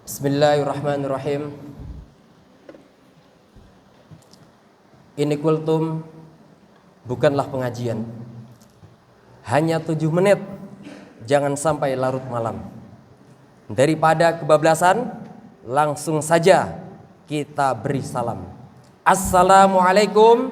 Bismillahirrahmanirrahim. Ini kultum bukanlah pengajian. Hanya 7 menit, jangan sampai larut malam. Daripada kebablasan, langsung saja kita beri salam. Assalamualaikum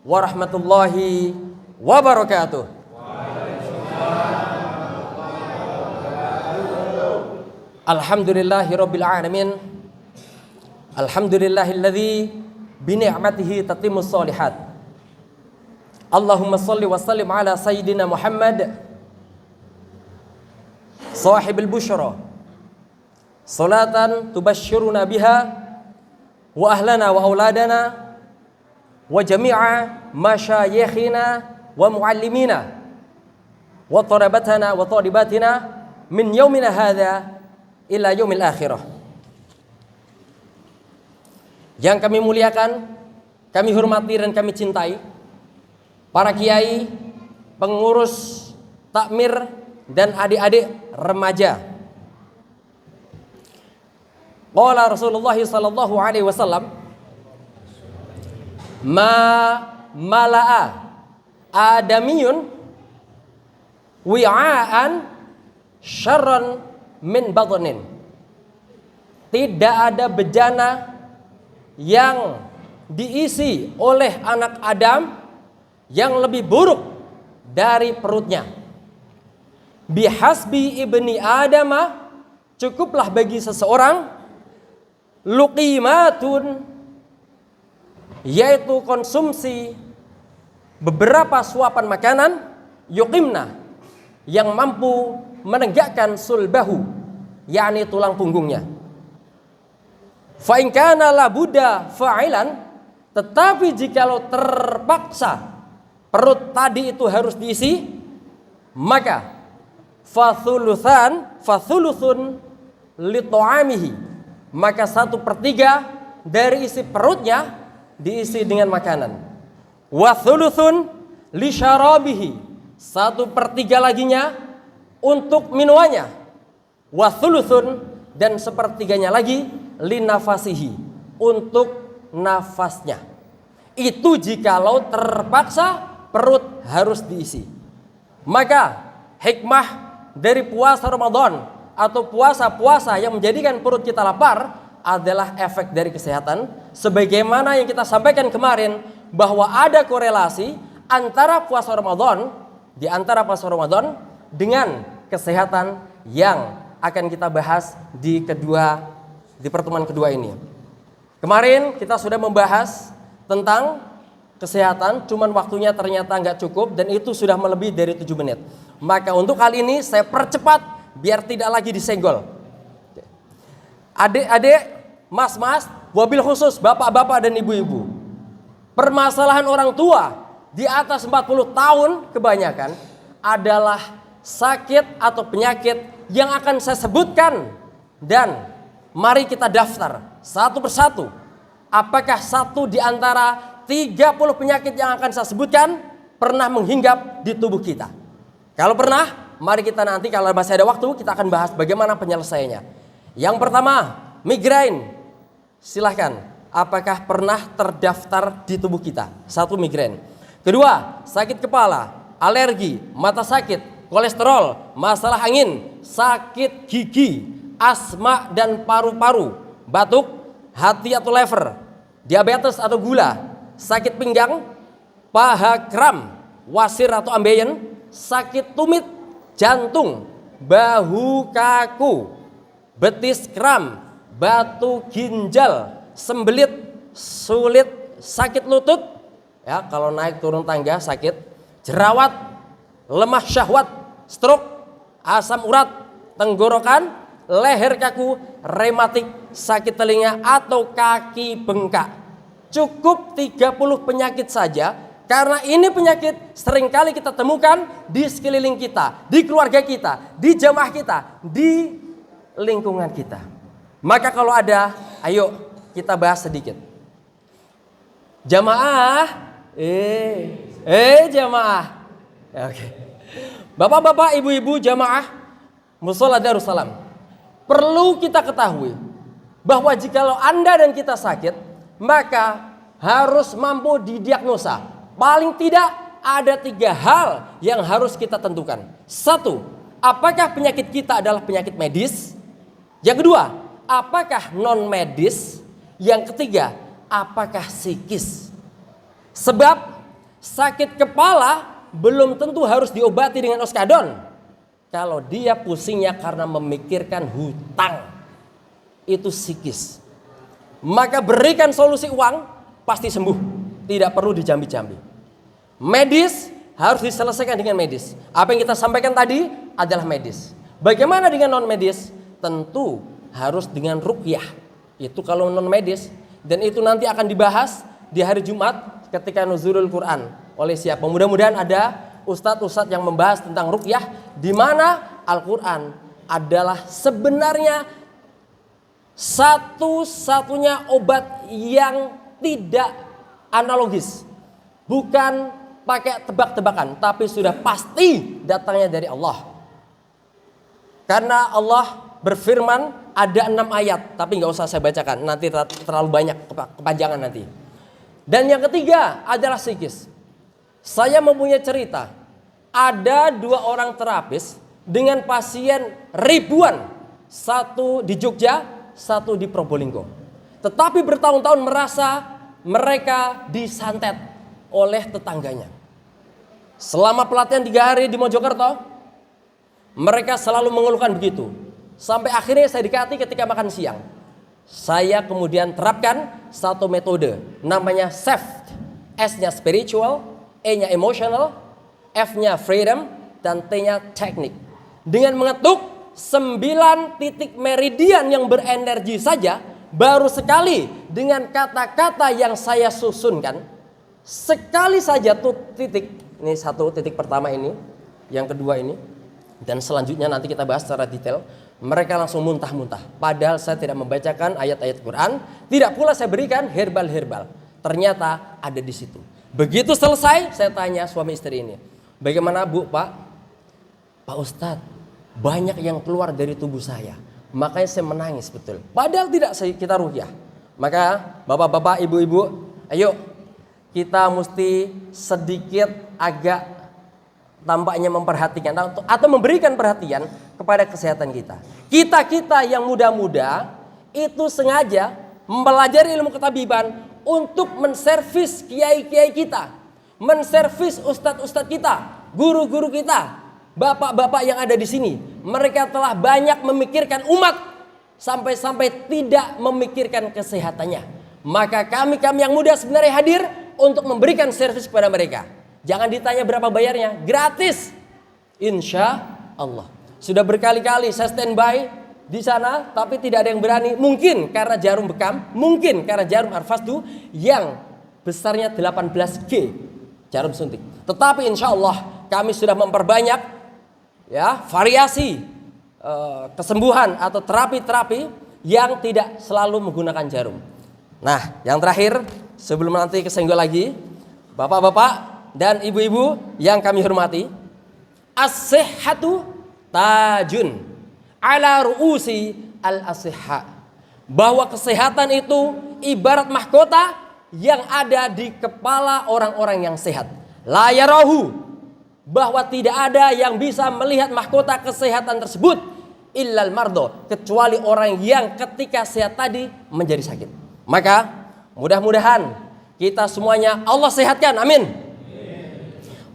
warahmatullahi wabarakatuh. Alhamdulillahirabbil alamin. Alhamdulillahilladzi bi ni'matihi tatimmus shalihat. Allahumma shalli wa sallim ala sayyidina Muhammad sahibul busyra. Salatan tubashshiruna biha wa ahlana wa auladana wa jami'a masyayikhina wa muallimina wa tarabatana wa talibatina min yaumina hadza ila yaumil akhirah. Yang kami muliakan, kami hormati dan kami cintai para kiai, pengurus takmir dan adik-adik remaja. Qala Rasulullah sallallahu alaihi wasallam, "Ma mala'a adamiyun wi'aan syarran min batnin." Tidak ada bejana yang diisi oleh anak Adam yang lebih buruk dari perutnya. Bihasbi ibni Adama, cukuplah bagi seseorang luqimatun, yaitu konsumsi beberapa suapan makanan, yuqimna, yang mampu menegakkan sulbahu, yakni tulang punggungnya. Fa in kana la budda fa'ilan, tetapi jikalau terpaksa perut tadi itu harus diisi, maka fathuluthun li ta'amihi, maka 1/3 dari isi perutnya diisi dengan makanan. Wa thuluthun li syarabihi, 1/3 laginya untuk minumannya. Wa thuluthun, dan 1/3 lagi linafasihi, untuk nafasnya. Itu jikalau terpaksa perut harus diisi. Maka hikmah dari puasa Ramadan atau puasa-puasa yang menjadikan perut kita lapar adalah efek dari kesehatan. Sebagaimana yang kita sampaikan kemarin, bahwa ada korelasi antara puasa Ramadan, di antara puasa Ramadan dengan kesehatan yang akan kita bahas di pertemuan kedua ini. Kemarin kita sudah membahas tentang kesehatan, cuman waktunya ternyata nggak cukup dan itu sudah melebihi dari 7 menit. Maka untuk kali ini saya percepat biar tidak lagi disenggol. Adik-adik, mas-mas, wabil khusus bapak-bapak dan ibu-ibu. Permasalahan orang tua di atas 40 tahun kebanyakan adalah sakit atau penyakit yang akan saya sebutkan, dan mari kita daftar satu persatu. Apakah satu di antara 30 penyakit yang akan saya sebutkan pernah menghinggap di tubuh kita? Kalau pernah, mari kita nanti kalau masih ada waktu kita akan bahas bagaimana penyelesaiannya. Yang pertama, migrain. Silahkan, apakah pernah terdaftar di tubuh kita? 1, migrain. Kedua, sakit kepala, alergi, mata sakit, kolesterol, masalah angin, sakit gigi, asma dan paru-paru, batuk, hati atau lever, diabetes atau gula, sakit pinggang, paha kram, wasir atau ambeien, sakit tumit, jantung, bahu kaku, betis kram, batu ginjal, sembelit, sulit, sakit lutut, ya kalau naik turun tangga sakit, jerawat, lemah syahwat, stroke, asam urat, tenggorokan, leher kaku, rematik, sakit telinga atau kaki bengkak. Cukup 30 penyakit saja, karena ini penyakit seringkali kita temukan di sekeliling kita, di keluarga kita, di jamaah kita, di lingkungan kita. Maka kalau ada, ayo kita bahas sedikit. Jamaah, jamaah. Oke. Bapak-bapak, ibu-ibu jamaah Mushola Darussalam, perlu kita ketahui bahwa jikalau Anda dan kita sakit, maka harus mampu didiagnosa. Paling tidak ada 3 hal yang harus kita tentukan. 1, apakah penyakit kita adalah penyakit medis? Yang kedua, apakah non medis? Yang ketiga, apakah psikis? Sebab sakit kepala belum tentu harus diobati dengan oskadon. Kalau dia pusingnya karena memikirkan hutang, itu psikis. Maka berikan solusi uang, pasti sembuh. Tidak perlu dijambi-jambi. Medis harus diselesaikan dengan medis. Apa yang kita sampaikan tadi adalah medis. Bagaimana dengan non medis? Tentu harus dengan ruqyah. Itu kalau non medis. Dan itu nanti akan dibahas di hari Jumat ketika nuzulul Quran. Oleh siapa? Mudah-mudahan ada ustadz-ustadz yang membahas tentang ruqyah, di mana Al-Quran adalah sebenarnya satu-satunya obat yang tidak analogis. Bukan pakai tebak-tebakan, tapi sudah pasti datangnya dari Allah. Karena Allah berfirman, ada 6 ayat, tapi nggak usah saya bacakan, nanti terlalu banyak kepanjangan nanti. Dan yang ketiga adalah psikis. Saya mempunyai cerita, ada 2 orang terapis dengan pasien ribuan, satu di Jogja, satu di Probolinggo. Tetapi bertahun-tahun merasa mereka disantet oleh tetangganya. Selama pelatihan 3 hari di Mojokerto, mereka selalu mengeluhkan begitu. Sampai akhirnya saya dekati ketika makan siang. Saya kemudian terapkan satu metode, namanya SAFT. S-nya spiritual, E-nya emotional, F-nya freedom, dan T-nya teknik. Dengan mengetuk 9 titik meridian yang berenergi saja, baru sekali dengan kata-kata yang saya susunkan, sekali saja tuh titik, ini satu titik pertama ini, yang kedua ini, dan selanjutnya nanti kita bahas secara detail. Mereka langsung muntah-muntah. Padahal saya tidak membacakan ayat-ayat Quran, tidak pula saya berikan herbal-herbal. Ternyata ada di situ. Begitu selesai, saya tanya suami istri ini, bagaimana Bu, Pak? Pak Ustadz, banyak yang keluar dari tubuh saya. Makanya saya menangis betul. Padahal tidak kita ruqyah. Maka bapak-bapak, ibu-ibu, ayo kita mesti sedikit agak tampaknya memperhatikan atau memberikan perhatian kepada kesehatan kita. Kita yang muda-muda itu sengaja mempelajari ilmu ketabiban untuk menservis kiai-kiai kita, menservis ustadz-ustadz kita, guru-guru kita, bapak-bapak yang ada di sini. Mereka telah banyak memikirkan umat sampai-sampai tidak memikirkan kesehatannya. Maka kami yang muda sebenarnya hadir untuk memberikan servis kepada mereka. Jangan ditanya berapa bayarnya, gratis. Insya Allah. Sudah berkali-kali saya standby di sana, tapi tidak ada yang berani. Mungkin karena jarum bekam, mungkin karena jarum arfastu yang besarnya 18G jarum suntik. Tetapi insya Allah kami sudah memperbanyak ya variasi kesembuhan atau terapi-terapi yang tidak selalu menggunakan jarum. Nah, yang terakhir sebelum nanti kesenggol lagi, bapak-bapak dan ibu-ibu yang kami hormati, as-sihhatu tajun ala ru'usi al-asihha. Bahwa kesehatan itu ibarat mahkota yang ada di kepala orang-orang yang sehat. La yarahu, bahwa tidak ada yang bisa melihat mahkota kesehatan tersebut illal mardo, kecuali orang yang ketika sehat tadi menjadi sakit. Maka mudah-mudahan kita semuanya Allah sehatkan, amin.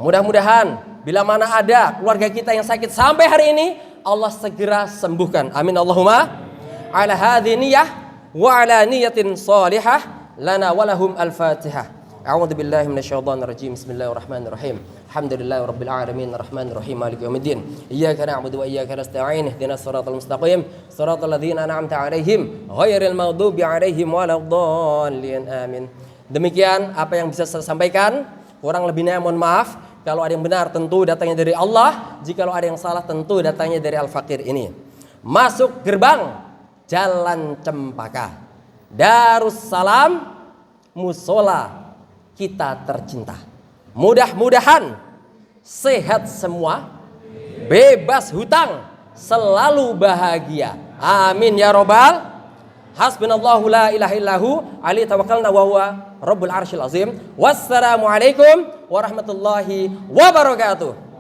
Mudah-mudahan bila mana ada keluarga kita yang sakit sampai hari ini, Allah segera sembuhkan. Amin Allahumma. Ala hadhi niyah wa ala niyatin salihah lana walahum al-fatihah. A'udzu billahi minasyaitonir rajim. Bismillahirrahmanirrahim. Alhamdulillahi rabbil alamin arrahmanir rahim maliki yaumiddin. Iyyaka na'budu wa iyyaka nasta'in. Ihdinas siratal mustaqim. Siratal ladzina an'amta 'alaihim ghairil maghdubi 'alaihim waladdallin. Amin. Demikian apa yang bisa saya sampaikan. Kurang lebihnya mohon maaf. Kalau ada yang benar tentu datangnya dari Allah. Jika ada yang salah tentu datangnya dari Al-Fakir ini. Masuk gerbang Jalan Cempaka, Darussalam, musola kita tercinta. Mudah-mudahan sehat semua, bebas hutang, selalu bahagia. Amin ya robbal Hasbunallahu la ilaha illahu alaihi tawakkalna wa huwa rabbul arsyil azim. Wassalamualaikum warahmatullahi wabarakatuh.